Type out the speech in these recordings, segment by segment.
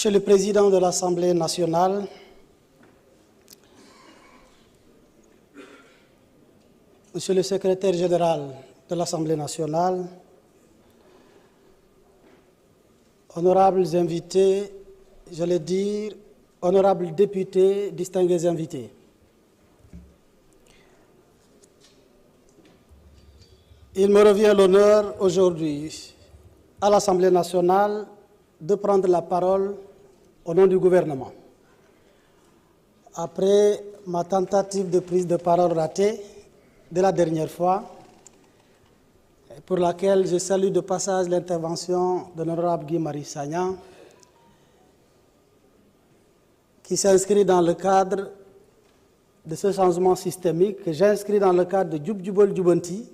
Monsieur le Président de l'Assemblée nationale, Monsieur le Secrétaire général de l'Assemblée nationale, honorables invités, j'allais dire, honorables députés, distingués invités. Il me revient l'honneur aujourd'hui à l'Assemblée nationale de prendre la parole au nom du gouvernement. Après ma tentative de prise de parole ratée de la dernière fois, pour laquelle je salue de passage l'intervention de l'honorable Guy Marius Sagna, qui s'inscrit dans le cadre de ce changement systémique que j'inscris dans le cadre de Djub Jubal Jubanti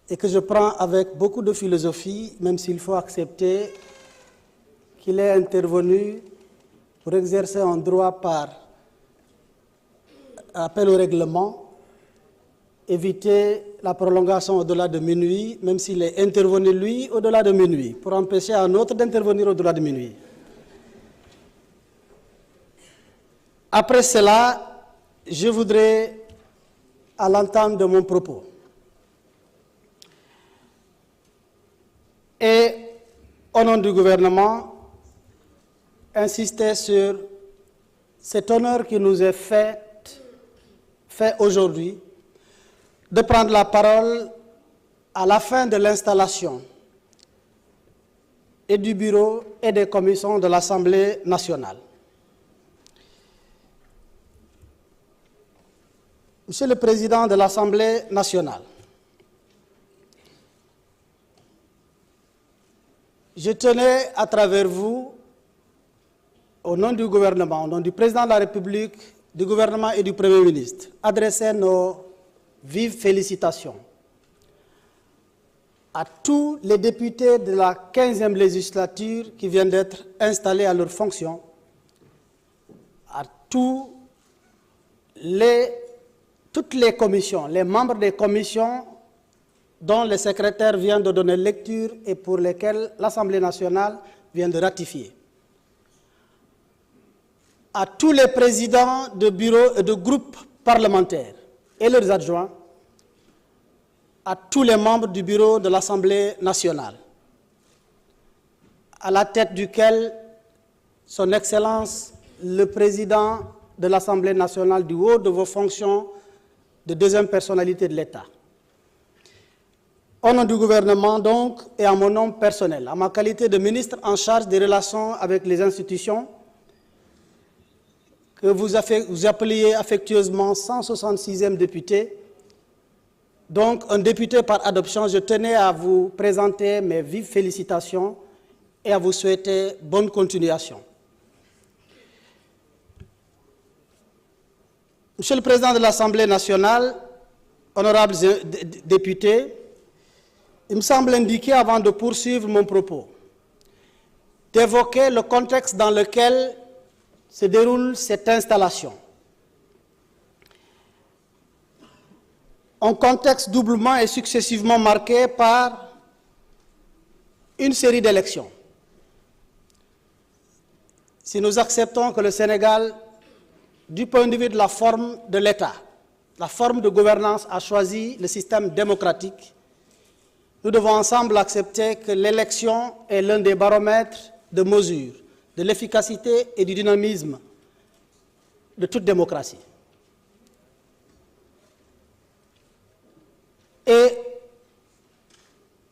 et que je prends avec beaucoup de philosophie, même s'il faut accepter qu'il est intervenu pour exercer un droit par appel au règlement, éviter la prolongation au-delà de minuit, même s'il est intervenu, lui, au-delà de minuit, pour empêcher un autre d'intervenir au-delà de minuit. Après cela, je voudrais, à l'entame de mon propos, et au nom du gouvernement, insister sur cet honneur qui nous est fait aujourd'hui de prendre la parole à la fin de l'installation et du bureau et des commissions de l'Assemblée nationale. Monsieur le Président de l'Assemblée nationale, je tenais à travers vous, au nom du gouvernement, au nom du Président de la République, du gouvernement et du Premier ministre, adresser nos vives félicitations à tous les députés de la 15e législature qui viennent d'être installés à leurs fonctions, à toutes les commissions, les membres des commissions dont le secrétaire vient de donner lecture et pour lesquels l'Assemblée nationale vient de ratifier, à tous les présidents de bureaux et de groupes parlementaires et leurs adjoints, à tous les membres du bureau de l'Assemblée nationale, à la tête duquel Son Excellence, le Président de l'Assemblée nationale, du haut de vos fonctions de deuxième personnalité de l'État. Au nom du gouvernement, donc, et à mon nom personnel, à ma qualité de ministre en charge des relations avec les institutions, que vous appeliez affectueusement 166e député, donc un député par adoption, je tenais à vous présenter mes vives félicitations et à vous souhaiter bonne continuation. Monsieur le Président de l'Assemblée nationale, honorables députés, il me semble indiqué, avant de poursuivre mon propos, d'évoquer le contexte dans lequel se déroule cette installation. Un contexte doublement et successivement marqué par une série d'élections. Si nous acceptons que le Sénégal, du point de vue de la forme de l'État, la forme de gouvernance, a choisi le système démocratique, nous devons ensemble accepter que l'élection est l'un des baromètres de mesure de l'efficacité et du dynamisme de toute démocratie. Et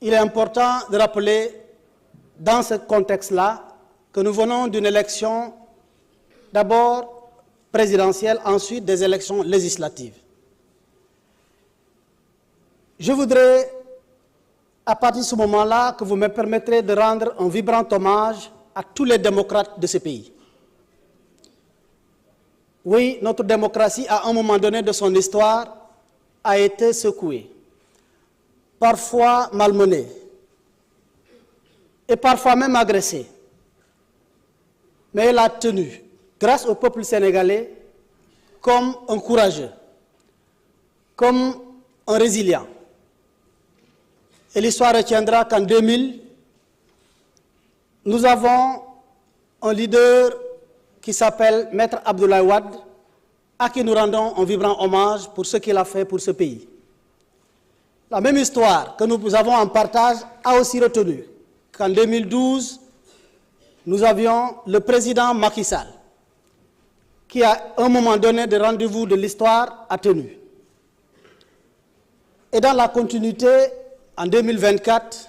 il est important de rappeler, dans ce contexte-là, que nous venons d'une élection d'abord présidentielle, ensuite des élections législatives. Je voudrais, à partir de ce moment-là, que vous me permettrez de rendre un vibrant hommage à tous les démocrates de ce pays. Oui, notre démocratie, à un moment donné de son histoire, a été secouée, parfois malmenée, et parfois même agressée. Mais elle a tenu, grâce au peuple sénégalais, comme un courageux, comme un résilient. Et l'histoire retiendra qu'en 2000, nous avons un leader qui s'appelle Maître Abdoulaye Wade, à qui nous rendons un vibrant hommage pour ce qu'il a fait pour ce pays. La même histoire que nous avons en partage a aussi retenu qu'en 2012, nous avions le président Macky Sall, qui à un moment donné des rendez-vous de l'histoire a tenu. Et dans la continuité, en 2024,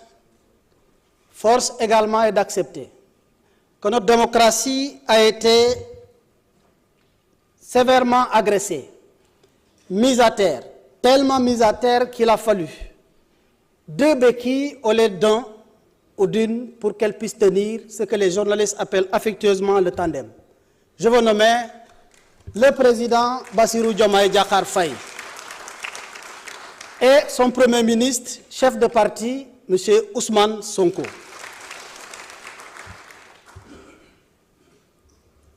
force également est d'accepter que notre démocratie a été sévèrement agressée, mise à terre, tellement mise à terre qu'il a fallu 2 béquilles au lieu d'un ou d'une pour qu'elle puisse tenir ce que les journalistes appellent affectueusement le tandem. Je vous nomme le président Bassirou Diomaye Diakhar Faye et son premier ministre, chef de parti, M. Ousmane Sonko.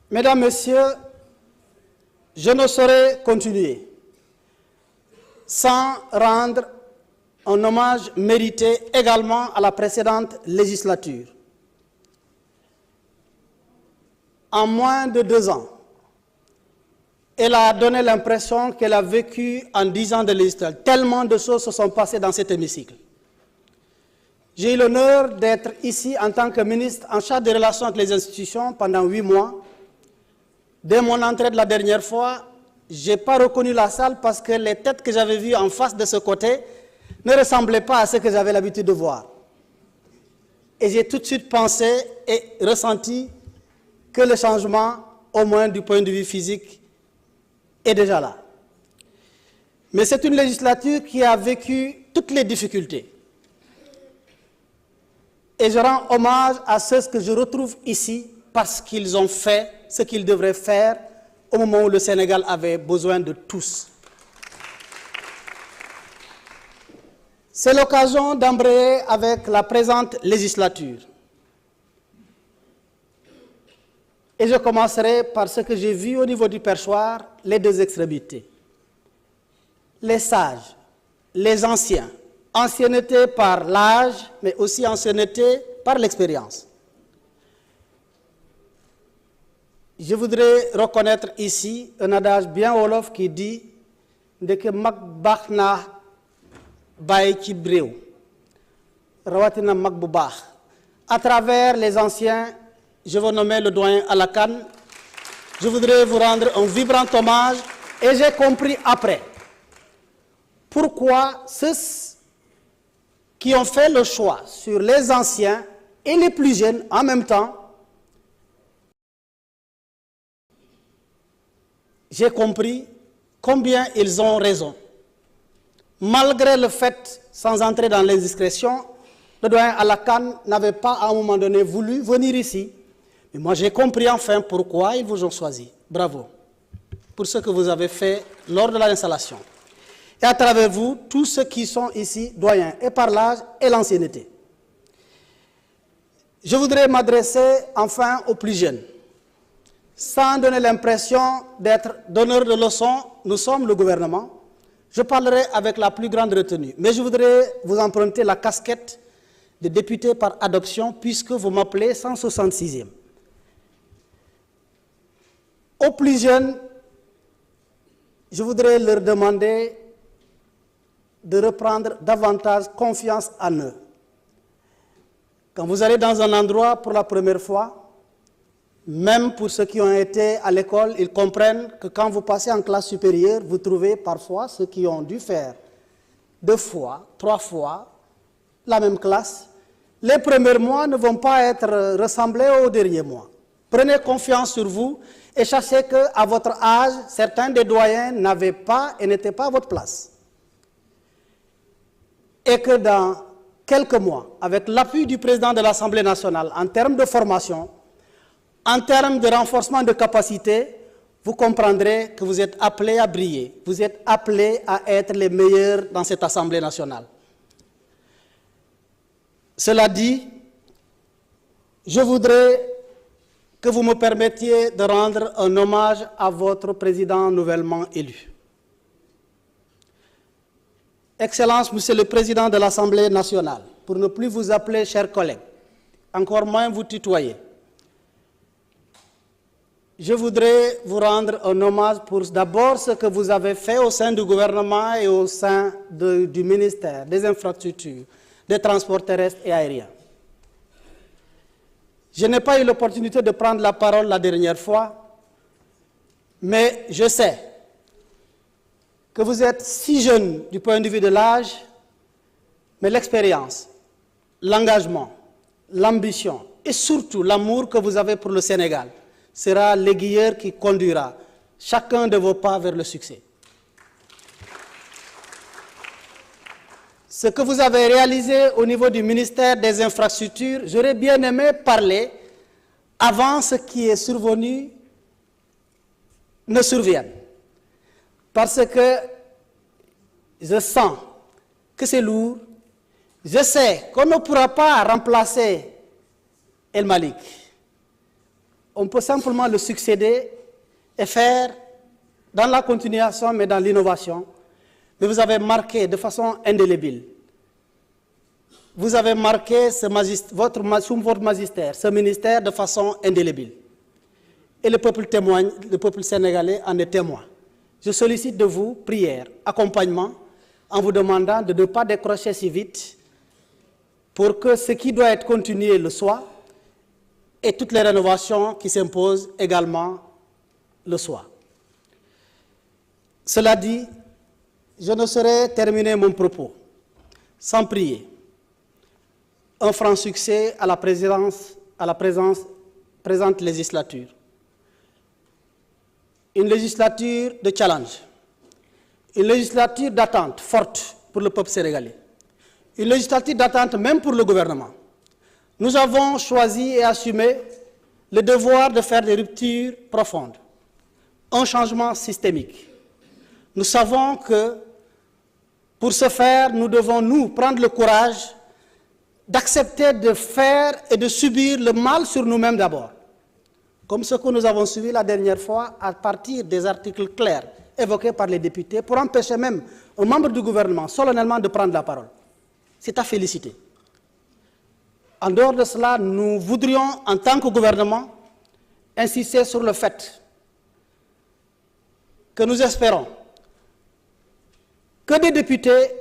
Mesdames, Messieurs, je ne saurais continuer sans rendre un hommage mérité également à la précédente législature. En moins de 2 ans, elle a donné l'impression qu'elle a vécu en 10 ans de législature. Tellement de choses se sont passées dans cet hémicycle. J'ai eu l'honneur d'être ici en tant que ministre en charge des relations avec les institutions pendant 8 mois. Dès mon entrée de la dernière fois, je n'ai pas reconnu la salle parce que les têtes que j'avais vues en face de ce côté ne ressemblaient pas à ce que j'avais l'habitude de voir. Et j'ai tout de suite pensé et ressenti que le changement, au moins du point de vue physique, est déjà là. Mais c'est une législature qui a vécu toutes les difficultés. Et je rends hommage à ceux que je retrouve ici parce qu'ils ont fait ce qu'ils devraient faire au moment où le Sénégal avait besoin de tous. C'est l'occasion d'embrayer avec la présente législature. Et je commencerai par ce que j'ai vu au niveau du perchoir, les 2 extrémités. Les sages, les anciens, ancienneté par l'âge, mais aussi ancienneté par l'expérience. Je voudrais reconnaître ici un adage bien wolof qui dit ndeke mag baax na bàyyi ci réew rawatina mag bu baax. À travers les anciens, je veux nommer le doyen Alakan. Je voudrais vous rendre un vibrant hommage et j'ai compris après pourquoi ceux qui ont fait le choix sur les anciens et les plus jeunes en même temps. J'ai compris combien ils ont raison. Malgré le fait, sans entrer dans l'indiscrétion, le doyen Alakan n'avait pas à un moment donné voulu venir ici. Mais moi j'ai compris enfin pourquoi ils vous ont choisi. Bravo pour ce que vous avez fait lors de l'installation. Et à travers vous, tous ceux qui sont ici, doyens, et par l'âge et l'ancienneté. Je voudrais m'adresser enfin aux plus jeunes. Sans donner l'impression d'être donneur de leçons, nous sommes le gouvernement. Je parlerai avec la plus grande retenue. Mais je voudrais vous emprunter la casquette de député par adoption, puisque vous m'appelez 166e. Aux plus jeunes, je voudrais leur demander de reprendre davantage confiance en eux. Quand vous allez dans un endroit pour la première fois, même pour ceux qui ont été à l'école, ils comprennent que quand vous passez en classe supérieure, vous trouvez parfois ceux qui ont dû faire 2 fois, 3 fois la même classe. Les premiers mois ne vont pas être ressemblés aux derniers mois. Prenez confiance sur vous et sachez qu'à votre âge, certains des doyens n'avaient pas et n'étaient pas à votre place. Et que dans quelques mois, avec l'appui du président de l'Assemblée nationale en termes de formation, en termes de renforcement de capacité, vous comprendrez que vous êtes appelés à briller. Vous êtes appelés à être les meilleurs dans cette Assemblée nationale. Cela dit, je voudrais que vous me permettiez de rendre un hommage à votre président nouvellement élu. Excellence, Monsieur le Président de l'Assemblée nationale, pour ne plus vous appeler chers collègues, encore moins vous tutoyer. je voudrais vous rendre un hommage pour d'abord ce que vous avez fait au sein du gouvernement et au sein du ministère des Infrastructures, des Transports terrestres et aériens. Je n'ai pas eu l'opportunité de prendre la parole la dernière fois, mais je sais que vous êtes si jeune du point de vue de l'âge, mais l'expérience, l'engagement, l'ambition et surtout l'amour que vous avez pour le Sénégal sera l'aiguilleur qui conduira chacun de vos pas vers le succès. Ce que vous avez réalisé au niveau du ministère des Infrastructures, j'aurais bien aimé parler avant ce qui est survenu ne survienne. Parce que je sens que c'est lourd. Je sais qu'on ne pourra pas remplacer El Malick. On peut simplement le succéder et faire dans la continuation, mais dans l'innovation. Mais vous avez marqué de façon indélébile. Vous avez marqué sous votre magistère, ce ministère de façon indélébile. Et le peuple témoigne, le peuple sénégalais en est témoin. Je sollicite de vous prière, accompagnement, en vous demandant de ne pas décrocher si vite pour que ce qui doit être continué le soit et toutes les rénovations qui s'imposent également le soient. Cela dit, je ne saurais terminer mon propos sans prier un franc succès à la présente législature. Une législature de challenge, une législature d'attente forte pour le peuple sénégalais, une législature d'attente même pour le gouvernement. Nous avons choisi et assumé le devoir de faire des ruptures profondes, un changement systémique. Nous savons que pour ce faire, nous devons nous prendre le courage d'accepter de faire et de subir le mal sur nous-mêmes d'abord, comme ce que nous avons suivi la dernière fois à partir des articles clairs évoqués par les députés pour empêcher même un membre du gouvernement solennellement de prendre la parole. C'est à féliciter. En dehors de cela, nous voudrions, en tant que gouvernement, insister sur le fait que nous espérons que des députés,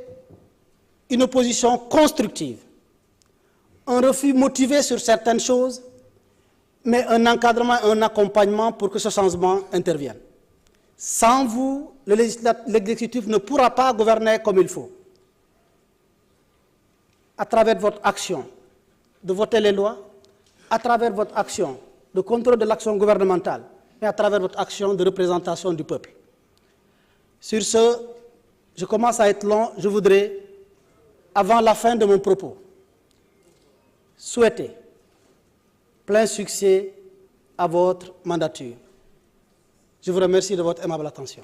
une opposition constructive, un refus motivé sur certaines choses, mais un encadrement, un accompagnement pour que ce changement intervienne. Sans vous, l'exécutif ne pourra pas gouverner comme il faut. À travers votre action de voter les lois, à travers votre action de contrôle de l'action gouvernementale et à travers votre action de représentation du peuple. Sur ce, je commence à être long, je voudrais, avant la fin de mon propos, souhaiter plein succès à votre mandature. Je vous remercie de votre aimable attention.